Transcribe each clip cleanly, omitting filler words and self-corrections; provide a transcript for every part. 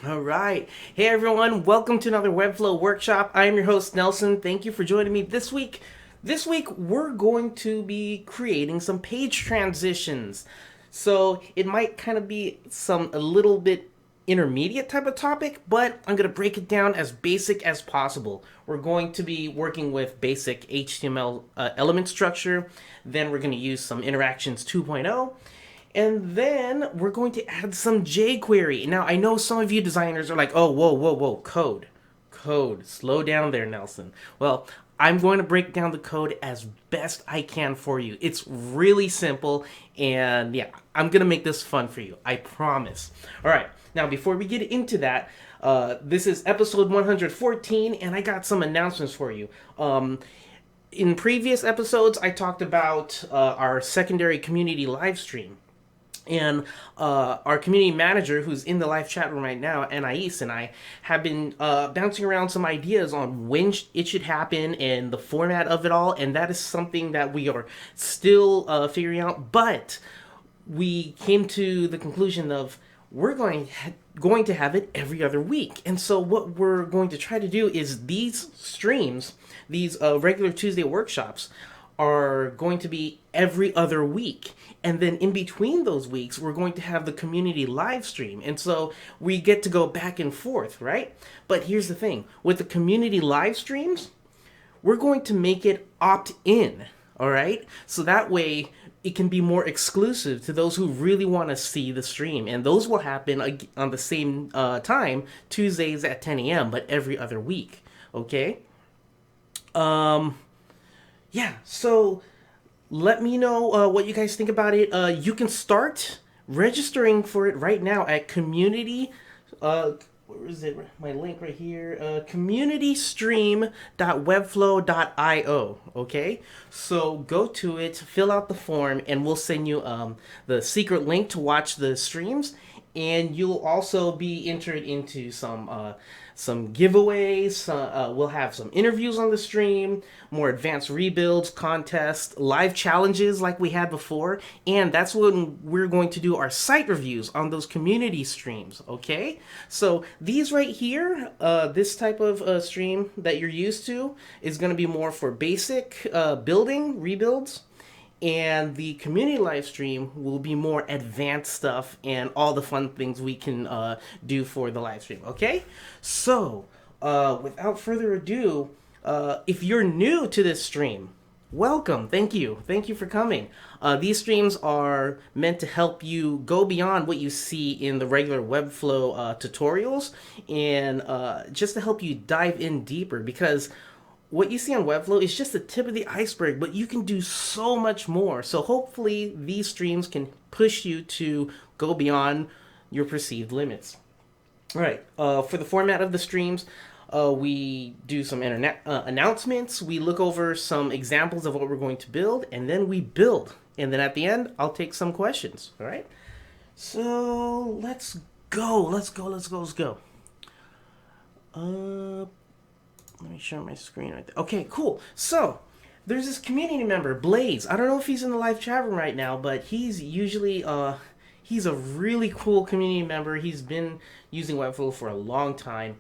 All right. Hey everyone, welcome to another Webflow workshop. I am your host Nelson. Thank you for joining me this week. This week we're going to be creating some page transitions. So it might kind of be a little bit intermediate type of topic, but I'm going to break it down as basic as possible. We're going to be working with basic HTML element structure. Then we're going to use some interactions 2.0. And then we're going to add some jQuery. Now, I know some of you designers are like, oh, whoa, code. Code. Slow down there, Nelson. Well, I'm going to break down the code as best I can for you. It's really simple, and yeah, I'm going to make this fun for you. I promise. All right. Now, before we get into that, this is episode 114, and I got some announcements for you. In previous episodes, I talked about our secondary community live stream. And our community manager, who's in the live chat room right now, Anais, and I have been bouncing around some ideas on when it should happen and the format of it all. And that is something that we are still figuring out. But we came to the conclusion of we're going to have it every other week. And so what we're going to try to do is these streams, these regular Tuesday workshops, are going to be every other week. And then in between those weeks, we're going to have the community live stream. And so we get to go back and forth, right? But here's the thing. With the community live streams, we're going to make it opt-in, all right? So that way it can be more exclusive to those who really want to see the stream. And those will happen on the same time, Tuesdays at 10 a.m., but every other week, okay? Yeah, so let me know what you guys think about it. You can start registering for it right now at community. Where is it? My link right here. Communitystream.webflow.io. Okay, so go to it, fill out the form, and we'll send you the secret link to watch the streams. And you'll also be entered into some giveaways. We'll have some interviews on the stream, more advanced rebuilds, contests, live challenges like we had before, and that's when we're going to do our site reviews on those community streams, okay? So these right here, this type of stream that you're used to is going to be more for basic building, rebuilds, and the community live stream will be more advanced stuff and all the fun things we can do for the live stream, okay? So without further ado, if you're new to this stream, welcome. Thank you for coming. These streams are meant to help you go beyond what you see in the regular Webflow tutorials, and just to help you dive in deeper, because what you see on Webflow is just the tip of the iceberg, but you can do so much more. So hopefully these streams can push you to go beyond your perceived limits. All right, for the format of the streams, we do some internet announcements. We look over some examples of what we're going to build, and then we build. And then at the end, I'll take some questions. All right, so let's go. Let me share my screen right there. Okay, cool. So, there's this community member, Blaze. I don't know if he's in the live chat room right now, but he's usually, he's a really cool community member. He's been using Webflow for a long time.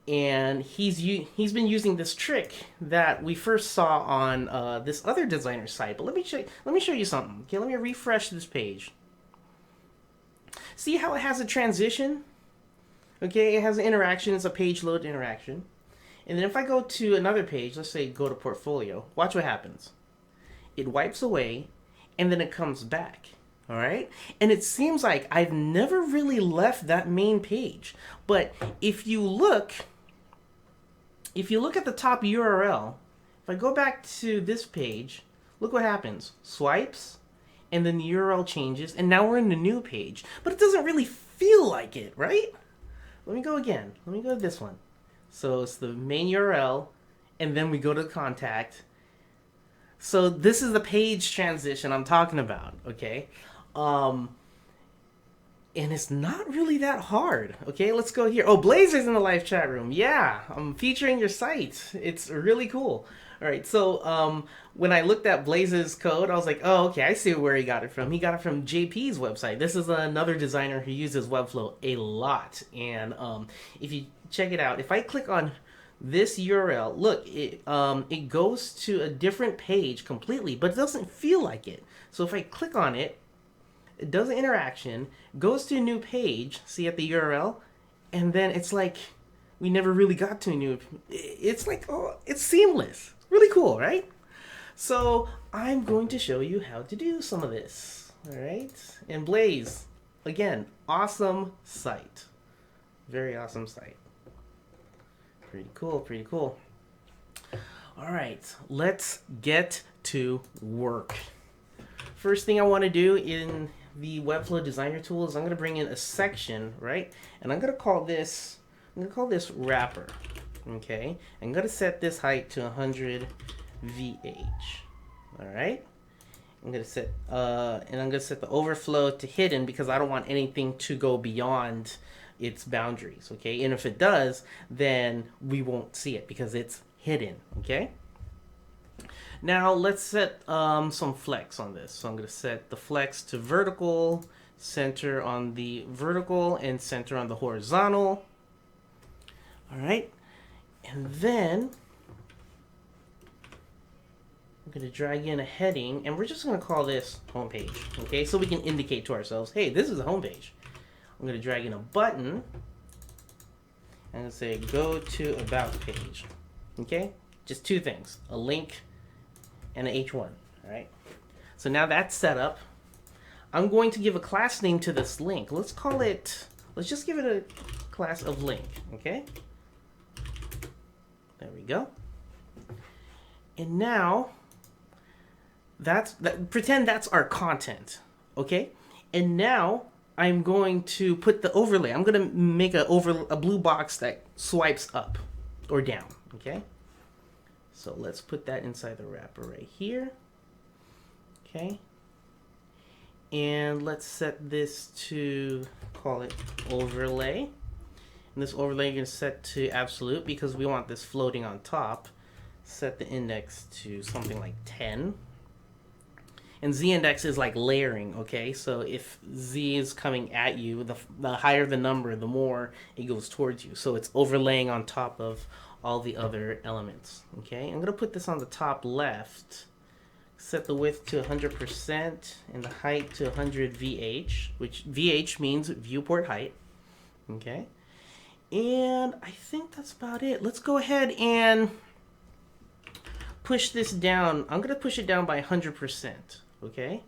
And he's been using this trick that we first saw on this other designer site. But let me show you something. Okay, let me refresh this page. See how it has a transition? Okay, it has an interaction. It's a page load interaction. And then if I go to another page, let's say go to portfolio, watch what happens. It wipes away, and then it comes back, all right? And it seems like I've never really left that main page. But if you look at the top URL, if I go back to this page, look what happens. Swipes, and then the URL changes, and now we're in the new page. But it doesn't really feel like it, right? Let me go again. Let me go to this one. So it's the main URL, and then we go to contact. So this is the page transition I'm talking about, okay? And it's not really that hard, okay? Let's go here. Oh, Blazer's in the live chat room. Yeah, I'm featuring your site. It's really cool. All right, so when I looked at Blaze's code, I was like, oh, okay, I see where he got it from. He got it from JP's website. This is another designer who uses Webflow a lot. And if you check it out, if I click on this URL, look, it goes to a different page completely, but it doesn't feel like it. So if I click on it, it does an interaction, goes to a new page, see at the URL, and then it's like we never really got to a new. It's like, oh, it's seamless. Really cool, right? So I'm going to show you how to do some of this. All right, and Blaze, again, awesome site, very awesome site. Pretty cool, pretty cool. All right, let's get to work. First thing I want to do in the Webflow Designer tool is I'm going to bring in a section, right? And I'm going to call this wrapper. Okay, I'm going to set this height to 100 VH. All right. I'm going to set the overflow to hidden because I don't want anything to go beyond its boundaries. Okay, and if it does, then we won't see it because it's hidden. Okay. Now let's set some flex on this. So I'm going to set the flex to vertical, center on the vertical, and center on the horizontal. All right. And then I'm going to drag in a heading, and we're just going to call this homepage. Okay, so we can indicate to ourselves, hey, this is a homepage. I'm going to drag in a button and say go to about page. Okay, just two things, a link and an H1. All right, so now that's set up. I'm going to give a class name to this link. Let's just give it a class of link. Okay, there we go. And now pretend that's our content. Okay, and now I'm going to put the overlay. I'm going to make a blue box that swipes up or down. Okay, so let's put that inside the wrapper right here. Okay, and let's set this to, call it overlay. And this overlay you're going to set to absolute because we want this floating on top. Set the index to something like 10. And z-index is like layering, okay? So if z is coming at you, the higher the number, the more it goes towards you. So it's overlaying on top of all the other elements, okay? I'm going to put this on the top left. Set the width to 100% and the height to 100 VH, which VH means viewport height, okay? And I think that's about it. Let's go ahead and push this down. I'm going to push it down by 100%. Okay.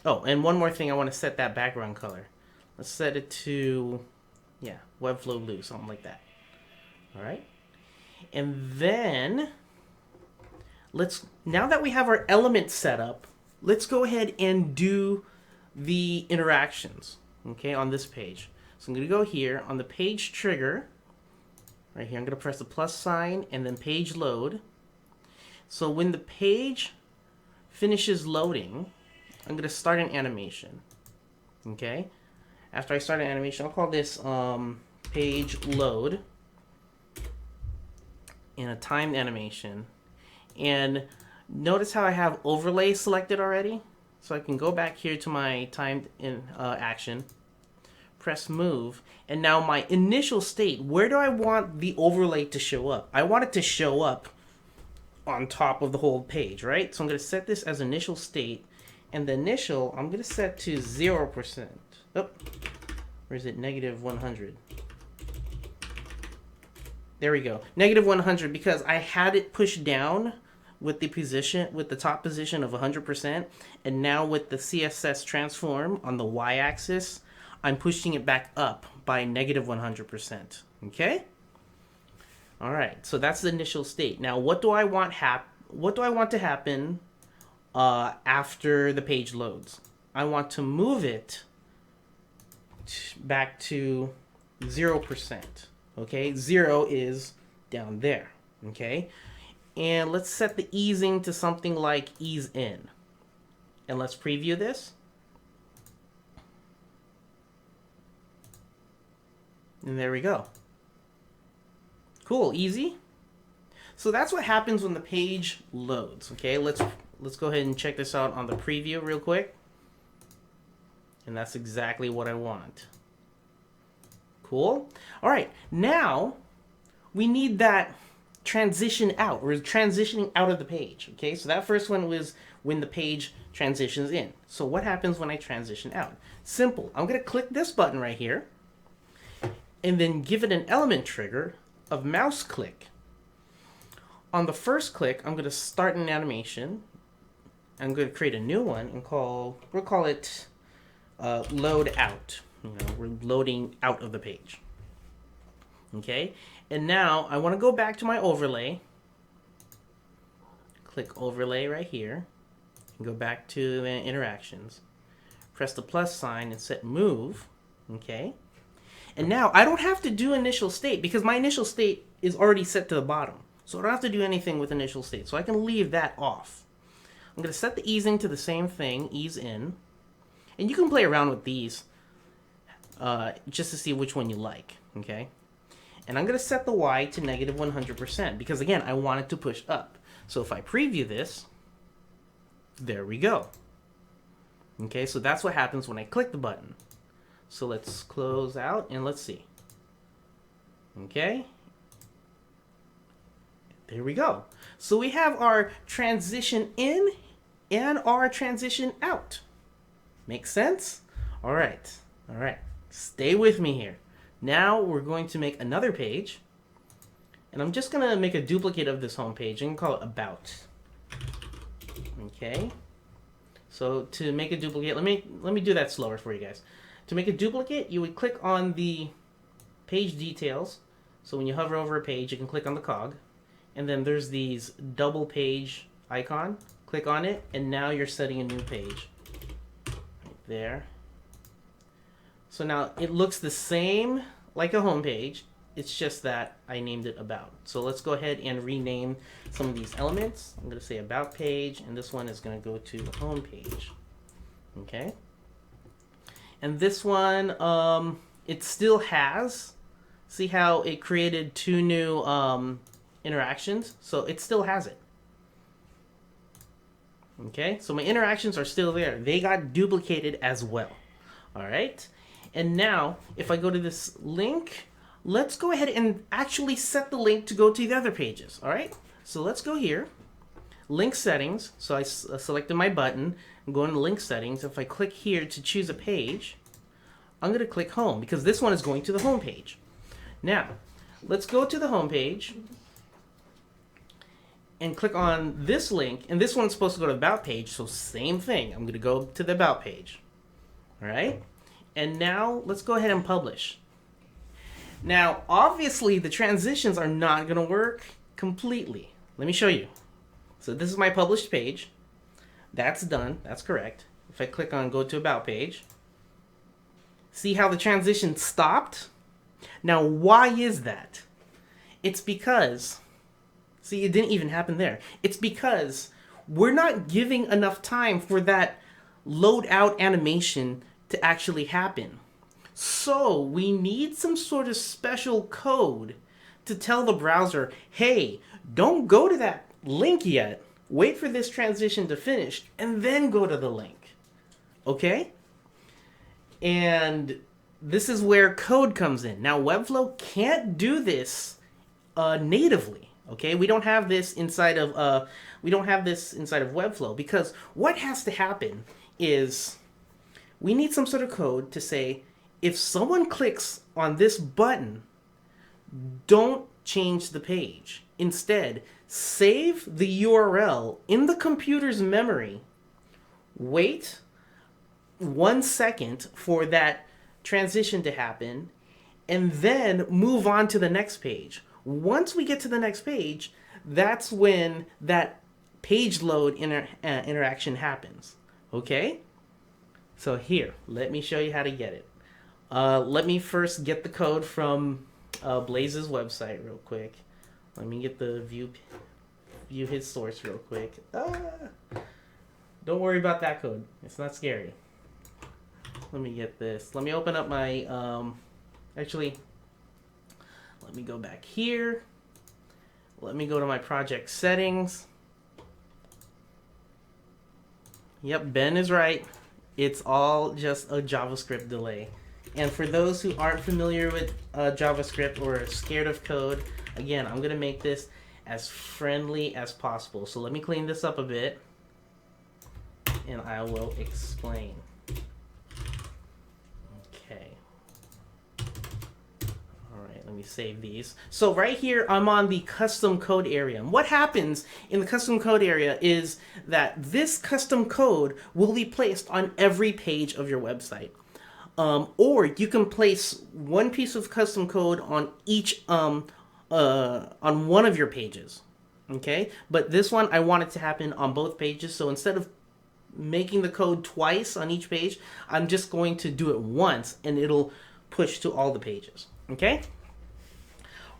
Oh, and one more thing, I want to set that background color. Let's set it to, Webflow blue, something like that. All right. And then now that we have our elements set up, let's go ahead and do the interactions. Okay, on this page. So I'm going to go here on the page trigger. Right here, I'm going to press the plus sign and then page load. So when the page finishes loading, I'm going to start an animation. Okay? After I start an animation, I'll call this page load in a timed animation. And notice how I have overlay selected already? So I can go back here to my timed action, press move, and now my initial state, where do I want the overlay to show up? I want it to show up on top of the whole page, right? So I'm going to set this as initial state, and the initial I'm going to set to 0%. Oh, where is it? Negative 100. There we go. Negative 100 because I had it pushed down with the top position of 100%, and now with the CSS transform on the y-axis, I'm pushing it back up by negative 100%. Okay? All right, so that's the initial state. Now, what do I want to happen after the page loads? I want to move it back to 0%. Okay, 0 is down there. Okay, and let's set the easing to something like ease in, and let's preview this. And there we go. Cool, easy. So that's what happens when the page loads. Okay, let's go ahead and check this out on the preview real quick. And that's exactly what I want. Cool. All right, now we need that transition out. We're transitioning out of the page. Okay, so that first one was when the page transitions in. So what happens when I transition out? Simple. I'm going to click this button right here and then give it an element trigger of mouse click. On the first click, I'm going to start an animation. I'm going to create a new one and we'll call it load out. We're loading out of the page. Okay, and now I want to go back to my overlay. Click overlay right here and go back to interactions. Press the plus sign and set move. Okay, and now I don't have to do initial state because my initial state is already set to the bottom. So I don't have to do anything with initial state. So I can leave that off. I'm going to set the easing to the same thing, ease in. And you can play around with these just to see which one you like, okay? And I'm going to set the Y to negative 100% because, again, I want it to push up. So if I preview this, there we go. Okay, so that's what happens when I click the button. So let's close out and let's see. Okay. There we go. So we have our transition in and our transition out. Makes sense? All right. All right. Stay with me here. Now we're going to make another page. And I'm just going to make a duplicate of this home page and call it about. Okay. So to make a duplicate, let me do that slower for you guys. To make a duplicate, you would click on the page details. So when you hover over a page, you can click on the cog. And then there's these double page icon. Click on it, and now you're setting a new page. Right there. So now it looks the same like a home page. It's just that I named it about. So let's go ahead and rename some of these elements. I'm going to say about page, and this one is going to go to home page. Okay. And this one, it still has. See how it created two new interactions? So it still has it. Okay, so my interactions are still there. They got duplicated as well. All right, and now if I go to this link, let's go ahead and actually set the link to go to the other pages. All right, so let's go here, link settings. So I selected my button and go into link settings. If I click here to choose a page, I'm going to click home because this one is going to the home page. Now, let's go to the home page and click on this link, and this one's supposed to go to the about page, so same thing. I'm going to go to the about page. All right? And now let's go ahead and publish. Now, obviously, the transitions are not going to work completely. Let me show you. So this is my published page. That's done. That's correct. If I click on go to about page, see how the transition stopped? Now, why is that? It's because, see, it didn't even happen there. It's because we're not giving enough time for that load out animation to actually happen. So we need some sort of special code to tell the browser, hey, don't go to that link yet. Wait for this transition to finish and then go to the link. Okay? And this is where code comes in. Now, Webflow can't do this natively. Okay, we don't have this inside of Webflow because what has to happen is we need some sort of code to say if someone clicks on this button, don't change the page. Instead, save the URL in the computer's memory. Wait 1 second for that transition to happen, and then move on to the next page. Once we get to the next page, that's when that page load interaction happens. Okay? So here, let me show you how to get it. Let me first get the code from Blaze's website real quick. Let me get the view his source real quick. Don't worry about that code. It's not scary. Let me get this. Let me open up my, actually, let me go back here. Let me go to my project settings. Yep, Ben is right. It's all just a JavaScript delay. And for those who aren't familiar with JavaScript or scared of code, again, I'm going to make this as friendly as possible. So let me clean this up a bit, and I will explain. Okay. All right, let me save these. So right here, I'm on the custom code area. And what happens in the custom code area is that this custom code will be placed on every page of your website. Or you can place one piece of custom code on each on one of your pages. Okay, but this one I want it to happen on both pages. So instead of making the code twice on each page, I'm just going to do it once, and it'll push to all the pages. Okay.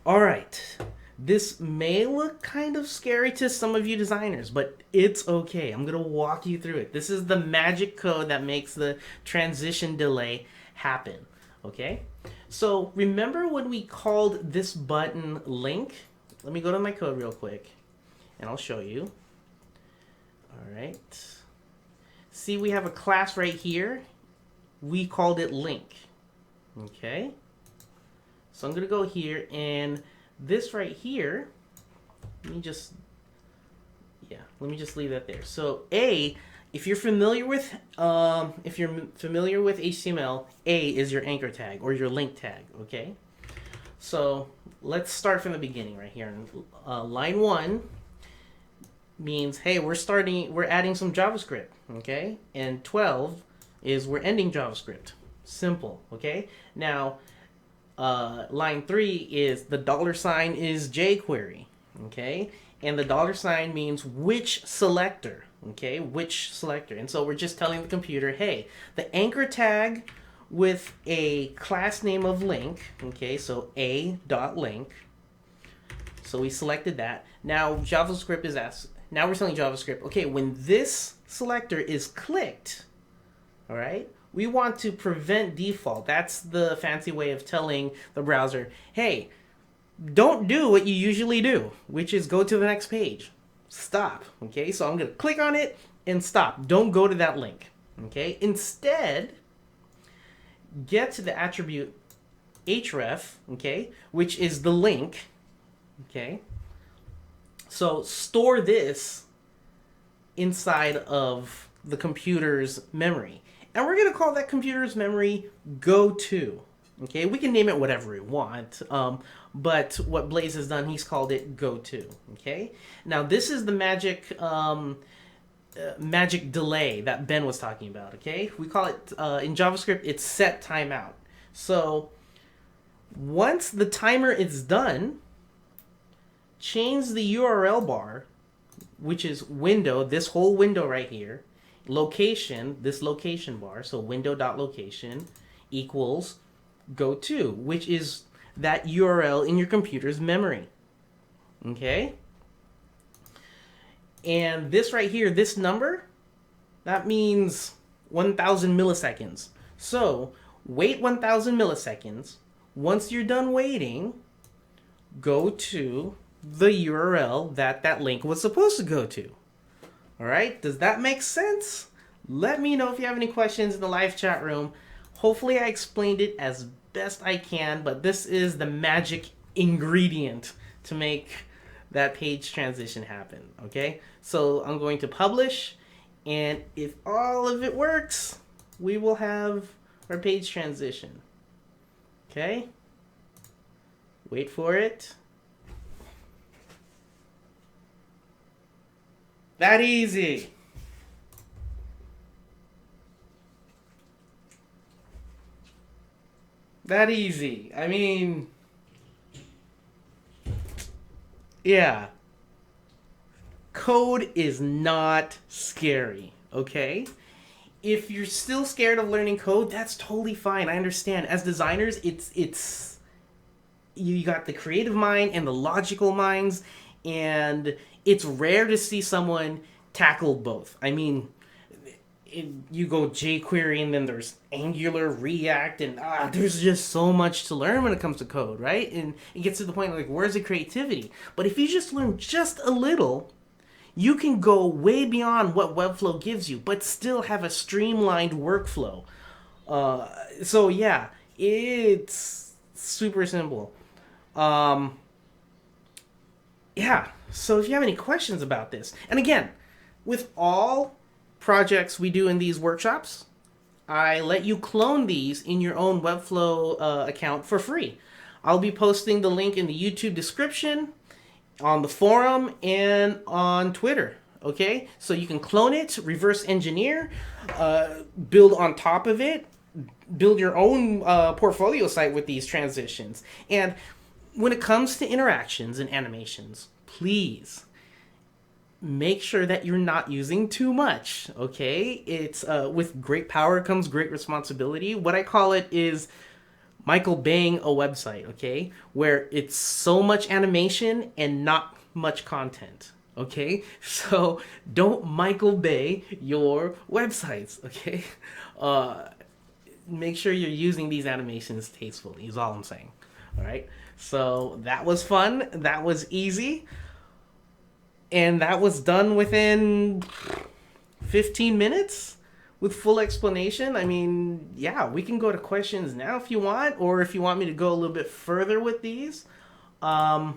All right. This may look kind of scary to some of you designers, but it's okay. I'm going to walk you through it. This is the magic code that makes the transition delay happen, okay? So remember when we called this button link? Let me go to my code real quick, and I'll show you. All right. See, we have a class right here. We called it link, okay? So I'm going to go here, and this right here, let me just leave that there. So if you're familiar with HTML, A is your anchor tag or your link tag. Okay. So let's start from the beginning right here. Line 1 means, hey, we're adding some JavaScript. Okay, and 12 is we're ending JavaScript. Simple. Okay. Now, line 3 is the $sign is jQuery, okay? And the $sign means which selector, okay? Which selector. And so we're just telling the computer, hey, the anchor tag with a class name of link, okay? So a.link. So we selected that. Now JavaScript is now we're telling JavaScript, okay, when this selector is clicked, all right? We want to prevent default. That's the fancy way of telling the browser, hey, don't do what you usually do, which is go to the next page. Stop, okay? So I'm going to click on it and stop. Don't go to that link, okay? Instead, get to the attribute href, okay, which is the link, okay? So store this inside of the computer's memory. And we're going to call that computer's memory go-to. Okay, we can name it whatever we want. But what Blaze has done, he's called it go-to. Okay, now this is the magic magic delay that Ben was talking about. Okay, we call it in JavaScript, it's set timeout. So once the timer is done, change the URL bar, which is window, this whole window right here, location, this location bar, so window.location equals go-to, which is that URL in your computer's memory. Okay? And this right here, this number, that means 1,000 milliseconds. So wait 1,000 milliseconds. Once you're done waiting, go to the URL that link was supposed to go to. All right, does that make sense? Let me know if you have any questions in the live chat room. Hopefully I explained it as best I can, but this is the magic ingredient to make that page transition happen, okay? So I'm going to publish, and if all of it works, we will have our page transition, okay? Wait for it. That easy. That easy. I mean, yeah. Code is not scary, okay? If you're still scared of learning code, that's totally fine. I understand. As designers, it's you got the creative mind and the logical minds, and it's rare to see someone tackle both. I mean, you go jQuery, and then there's Angular, React, and there's just so much to learn when it comes to code, right? And it gets to the point like, where's the creativity? But if you just learn just a little, you can go way beyond what Webflow gives you, but still have a streamlined workflow. So yeah, it's super simple. Um, yeah. So if you have any questions about this, and again, with all projects we do in these workshops, I let you clone these in your own Webflow account for free. I'll be posting the link in the YouTube description, on the forum, and on Twitter. Okay, so you can clone it, reverse engineer, build on top of it, build your own portfolio site with these transitions. And when it comes to interactions and animations, please make sure that you're not using too much. Okay, it's with great power comes great responsibility. What I call it is Michael Baying a website. Okay, where it's so much animation and not much content. Okay, so don't Michael Bay your websites. Okay, make sure you're using these animations tastefully. Is all I'm saying. All right, so that was fun. That was easy. And that was done within 15 minutes with full explanation. I mean, yeah, we can go to questions now if you want, or if you want me to go a little bit further with these. Let's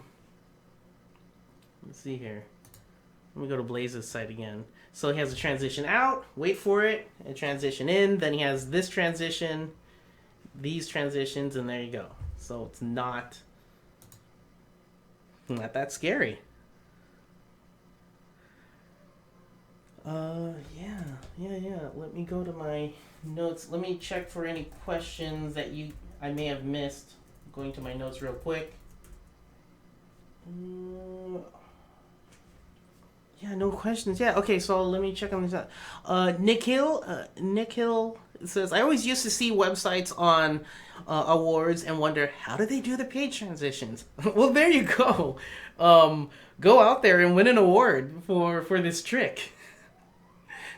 see here. Let me go to Blaze's site again. So he has a transition out, wait for it, and transition in. Then he has this transition, these transitions, and there you go. So it's not that scary. Yeah. Let me go to my notes. Let me check for any questions that I may have missed. Going to my notes real quick. Yeah, no questions. Yeah, okay, so let me check on this out. Nick Hill says, I always used to see websites on awards and wonder, how do they do the page transitions? Well, there you go. Go out there and win an award for this trick.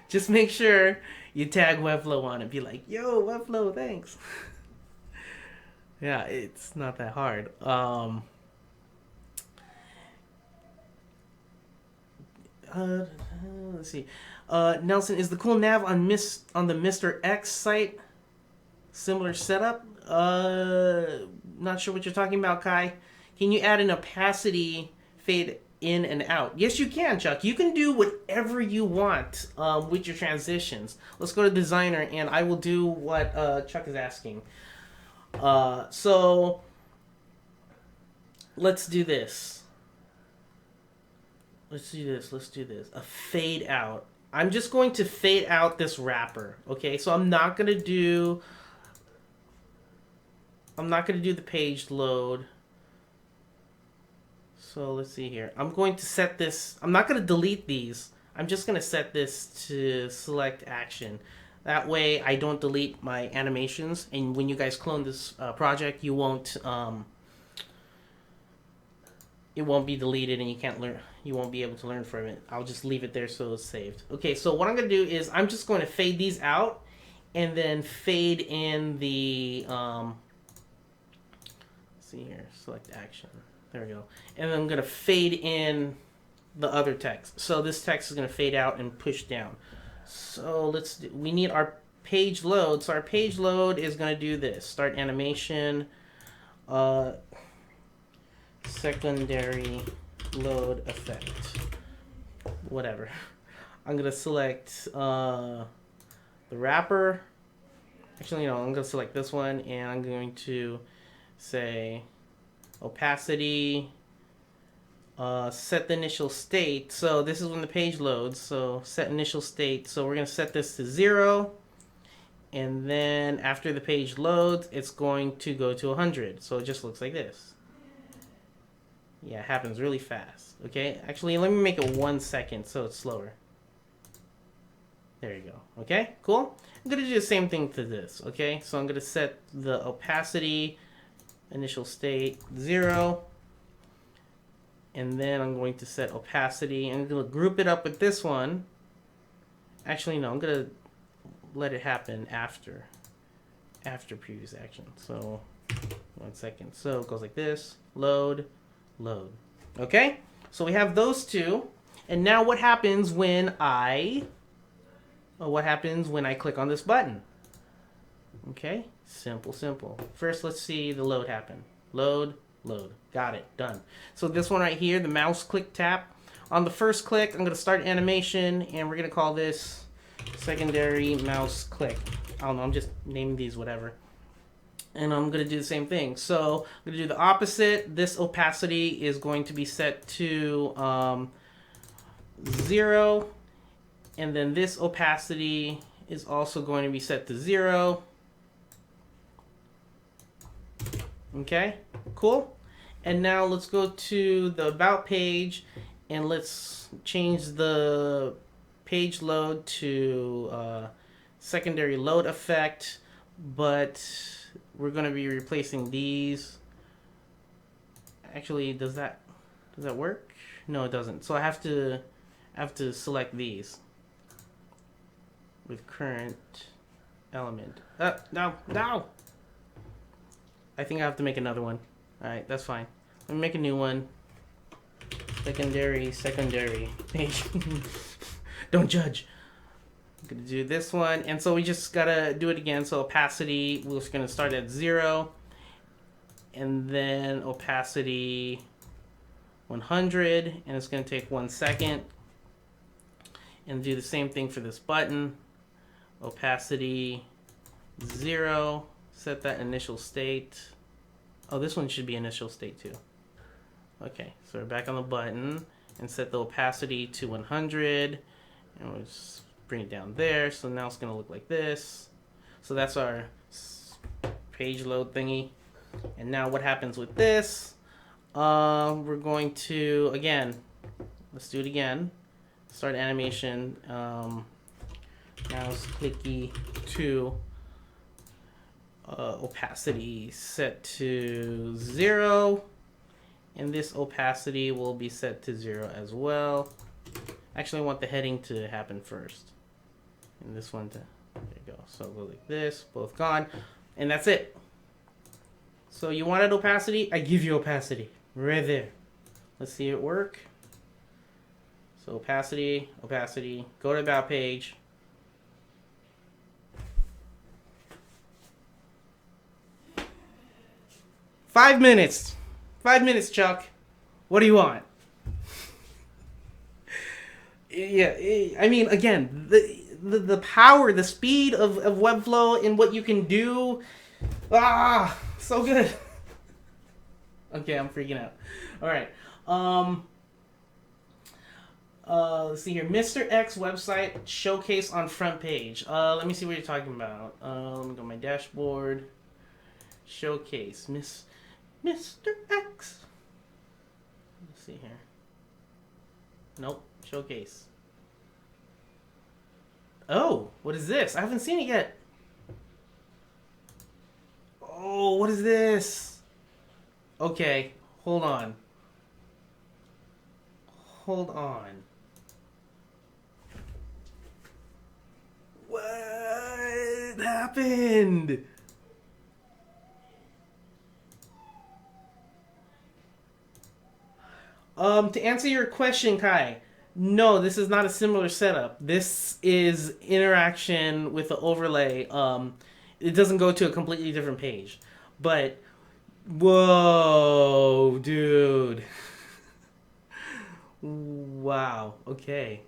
Just make sure you tag Webflow on it. Be like, yo, Webflow, thanks. Yeah, it's not that hard. Let's see. Nelson, is the cool nav on the Mr. X site similar setup? Not sure what you're talking about, Kai. Can you add an opacity fade in and out? Yes, you can, Chuck. You can do whatever you want with your transitions. Let's go to designer, and I will do what Chuck is asking. So let's do this. Let's do this. A fade out. I'm just going to fade out this wrapper. Okay, so I'm not gonna do the page load. So let's see here. I'm going to set this. I'm not going to delete these. I'm just going to set this to select action. That way I don't delete my animations. And when you guys clone this project, you won't. It won't be deleted, and you can't learn. You won't be able to learn from it. I'll just leave it there so it's saved. Okay. So what I'm going to do is I'm just going to fade these out, and then fade in the. Let's see here. Select action. There we go. And then I'm going to fade in the other text. So this text is going to fade out and push down. So we need our page load. So our page load is going to do this. Start animation, secondary load effect. Whatever. I'm going to select the wrapper. Actually, no, I'm going to select this one, and I'm going to say opacity, set the initial state. So this is when the page loads. So set initial state. So we're going to set this to 0. And then after the page loads, it's going to go to 100. So it just looks like this. Yeah, it happens really fast. Okay, actually, let me make it 1 second so it's slower. There you go. Okay, cool. I'm going to do the same thing to this. Okay, so I'm going to set the opacity, initial state 0, and then I'm going to set opacity, and I'm going to group it up with this one. Actually, no, I'm going to let it happen after previous action. So 1 second. So it goes like this. Load, load. Okay? So we have those two. And now what happens when I click on this button? Okay? Simple. First, let's see the load happen. Load, load. Got it. Done. So this one right here, the mouse click tap. On the first click, I'm going to start animation, and we're going to call this secondary mouse click. I don't know, I'm just naming these whatever. And I'm going to do the same thing. So I'm going to do the opposite. This opacity is going to be set to 0. And then this opacity is also going to be set to 0. Okay, cool. And now let's go to the About page, and let's change the page load to secondary load effect, but we're going to be replacing these. Actually, does that work? No, it doesn't. So I have to select these with current element. No. I think I have to make another one. Alright, that's fine. Let me make a new one. Secondary page. Don't judge. I'm gonna do this one, and so we just gotta do it again. So opacity, we're just gonna start at 0, and then opacity 100, and it's gonna take 1 second. And do the same thing for this button. Opacity 0. Set that initial state. Oh, this one should be initial state too. Okay, so we're back on the button and set the opacity to 100. And we'll just bring it down there. So now it's going to look like this. So that's our page load thingy. And now what happens with this? We're going to, again, let's do it again. Start animation. Mouse clicky 2. Opacity set to 0, and this opacity will be set to 0 as well. Actually, I want the heading to happen first, and this one to, there you go. So go like this, both gone, and that's it. So you wanted opacity? I give you opacity right there. Let's see it work. So opacity, go to About page. Five minutes, Chuck. What do you want? Yeah, I mean, again, the power, the speed of Webflow and what you can do. So good. Okay, I'm freaking out. All right. Let's see here. Mr. X website showcase on front page. Let me see what you're talking about. Let me go to my dashboard. Showcase. Mr. X. Let's see here. Nope. Showcase. Oh, what is this? I haven't seen it yet. Oh, what is this? Okay, hold on. What happened? To answer your question, Kai, no, this is not a similar setup. This is interaction with the overlay. It doesn't go to a completely different page. But, whoa, dude. Wow, okay.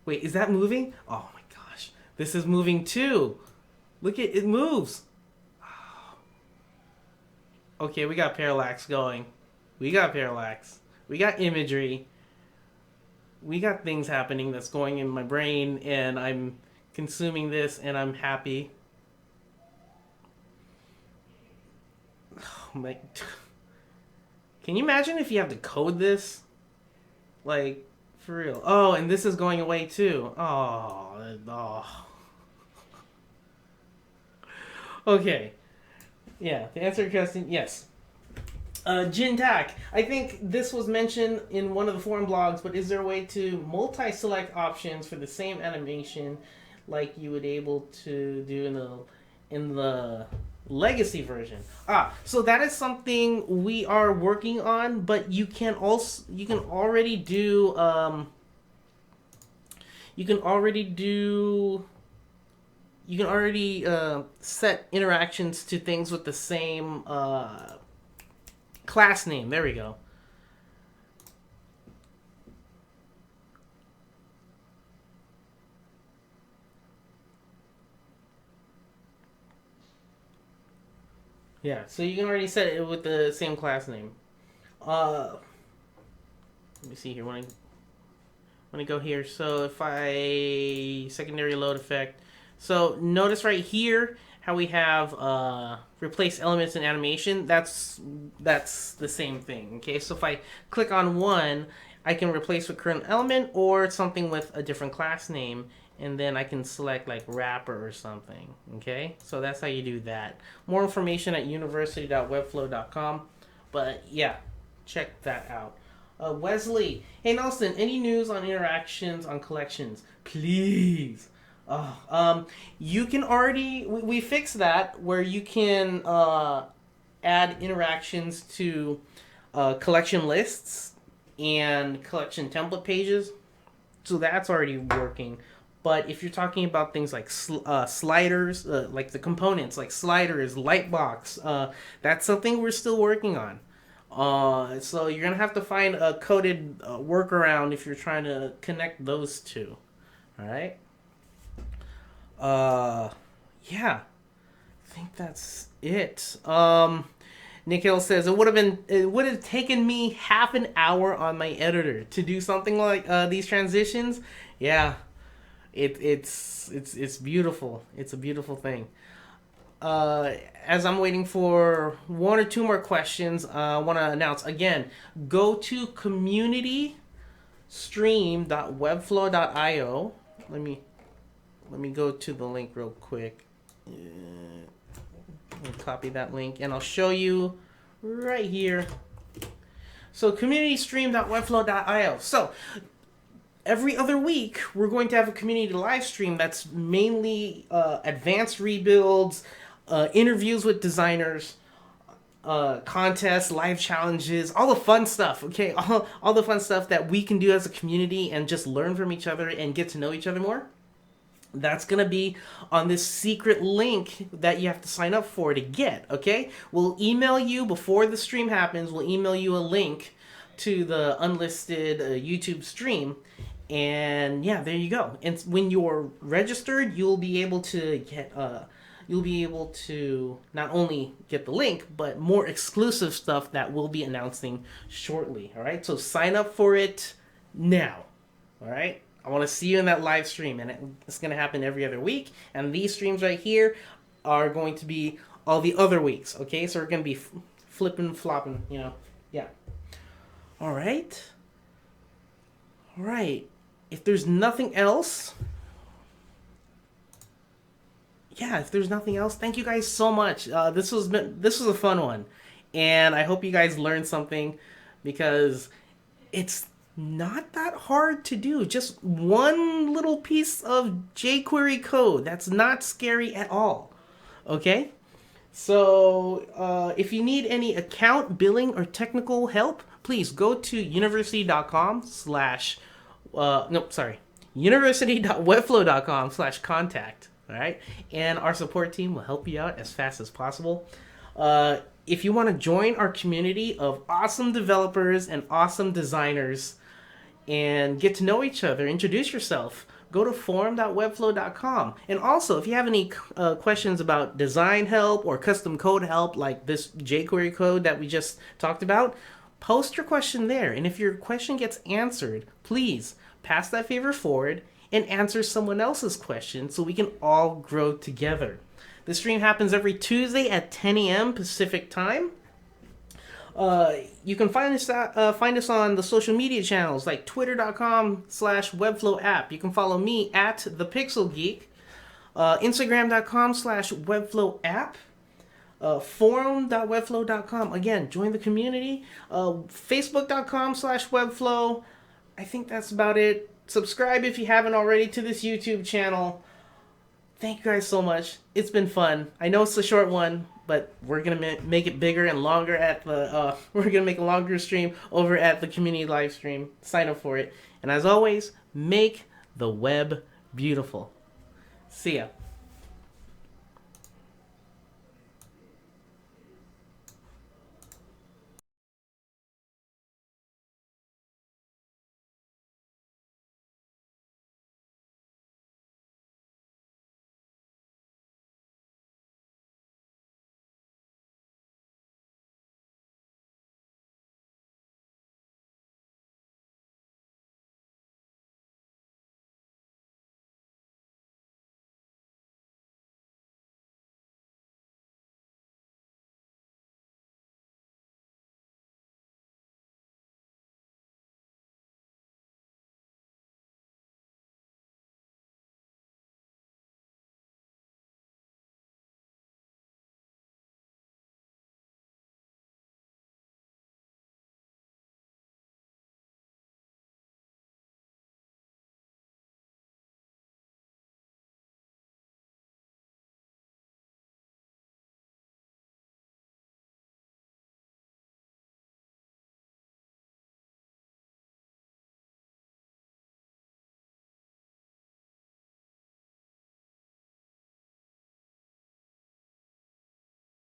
Wait, is that moving? Oh my gosh. This is moving too. Look at it moves. Okay, we got parallax going. We got parallax. We got imagery. We got things happening that's going in my brain, and I'm consuming this, and I'm happy. Oh my... Can you imagine if you have to code this? Like, for real. Oh, and this is going away too. Oh. Okay. Yeah, to answer your question, yes. Jintak, I think this was mentioned in one of the forum blogs, but is there a way to multi-select options for the same animation, like you would able to do in the legacy version. So that is something we are working on, but you can already do you can already set interactions to things with the same class name. There we go. Yeah, so you can already set it with the same class name. Let me see here. When I go here, so if I secondary load effect, so notice right here how we have replace elements in animation. That's the same thing. Okay, so if I click on one, I can replace with current element or something with a different class name, and then I can select like wrapper or something. Okay, so that's how you do that. More information at university.webflow.com. But yeah, check that out. Wesley, hey Nelson, any news on interactions on collections? Please. You can already we fixed that where you can add interactions to collection lists and collection template pages. So that's already working. But if you're talking about things like sliders, like the components, like sliders, lightbox, that's something we're still working on. So you're gonna have to find a coded workaround if you're trying to connect those two. All right. Yeah, I think that's it. Nikhil says it would have taken me half an hour on my editor to do something like these transitions. Yeah, it's beautiful. It's a beautiful thing. As I'm waiting for one or two more questions, I want to announce again, go to communitystream.webflow.io. Let me go to the link real quick. Let me copy that link and I'll show you right here. So communitystream.webflow.io. So every other week, we're going to have a community live stream that's mainly advanced rebuilds, interviews with designers, contests, live challenges, all the fun stuff, okay? All the fun stuff that we can do as a community and just learn from each other and get to know each other more. That's going to be on this secret link that you have to sign up for to get, okay? We'll email you before the stream happens. We'll email you a link to the unlisted YouTube stream. And yeah, there you go. And when you're registered, you'll be able to not only get the link, but more exclusive stuff that we'll be announcing shortly. All right, so sign up for it now. All right, I want to see you in that live stream, and it's going to happen every other week. And these streams right here are going to be all the other weeks. Okay, so we're going to be flipping, flopping. Yeah. All right. If there's nothing else, thank you guys so much. This was a fun one, and I hope you guys learned something because it's not that hard to do. Just one little piece of jQuery code. That's not scary at all. Okay? So if you need any account, billing, or technical help, please go to university.webflow.com/contact. All right, and our support team will help you out as fast as possible. If you want to join our community of awesome developers and awesome designers and get to know each other, introduce yourself, go to forum.webflow.com. And also, if you have any questions about design help or custom code help, like this jQuery code that we just talked about, post your question there. And if your question gets answered, please pass that favor forward and answer someone else's question so we can all grow together. The stream happens every Tuesday at 10 a.m. Pacific time. You can find us on the social media channels like twitter.com/webflowapp. You can follow me at thepixelgeek, instagram.com/webflowapp, forum.webflow.com. Again, join the community. Facebook.com/webflow. I think that's about it. Subscribe if you haven't already to this YouTube channel. Thank you guys so much. It's been fun. I know it's a short one, but we're gonna make it bigger and longer at the. We're gonna make a longer stream over at the community live stream. Sign up for it. And as always, make the web beautiful. See ya.